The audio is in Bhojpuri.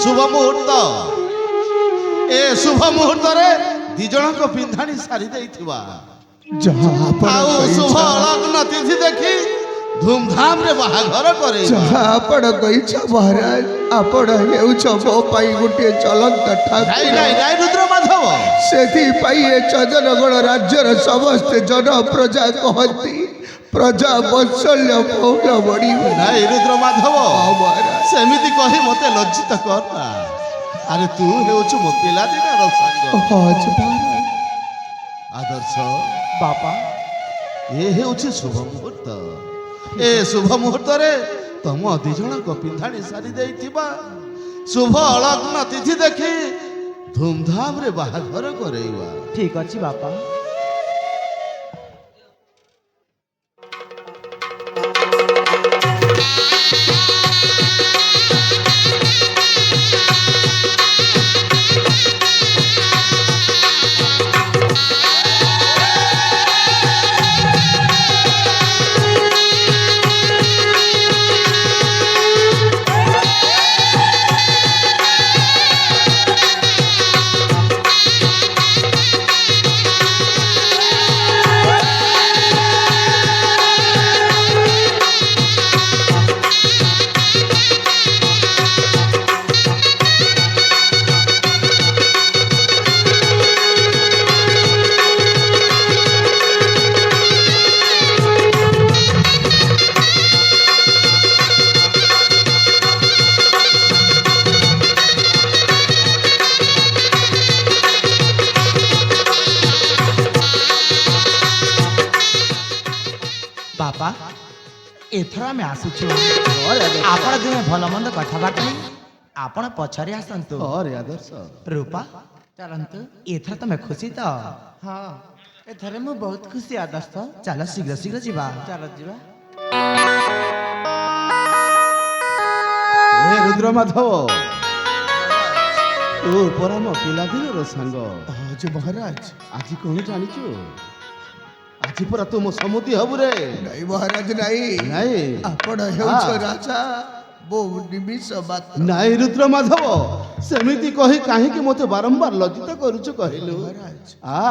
शुभ मुहूर्त ए शुभ मुहूर्त रे दी जन को पिंधाणी सारी देइथिबा आउ शुभ लग्न तिथि देखी धूमधाम रे बाहाघर करे आपण कहिछ महाराज आपण हेउछ मो पाई गुटे चलंत ठाकुर नाई नाई नाई रुद्र माधव सेथि पाई ए चजनगण राज्यर समस्त जन प्रजा कहती प्रजा वत्सल्य बहुल बड़ी नाई रुद्र माधव महाराज सेमिति कहि मते लज्जित करना अरे तू हेउछ मो पिला दिनर संग आज महाराज आदर्श बापा ए हेउछ शुभ मुहूर्त ए शुभ मुहूर्त रे तम दी जन को पिंधाणी सारी देइथिबा शुभ लग्न तिथि देखि धूमधाम रे बाहाघर करेइबा ठीक अछि बापा बापा एथर आम आसुଛୁ आपण दुहे भल मंद कथबार्ता आपण पछरे आसंतु अरे आदर्श रूपा चलंतु एथर तमे खुशी तो हाँ एथरे मु बहुत खुशी आदर्श चल शीघ्र शीघ्र जीवा चल जीवा ए रुद्र माधव तू परा मो पिला दिनर संग आज महाराज आज कोन जानिछु आज परा तू मो समुति हबु रे नहीं महाराज नहीं नहीं आपण हेउछ राजा बो निमिष बात नहीं रुद्र माधव सेमिति कहि काहे कि मते बारंबार लज्जित करूछु कहिलु महाराज आ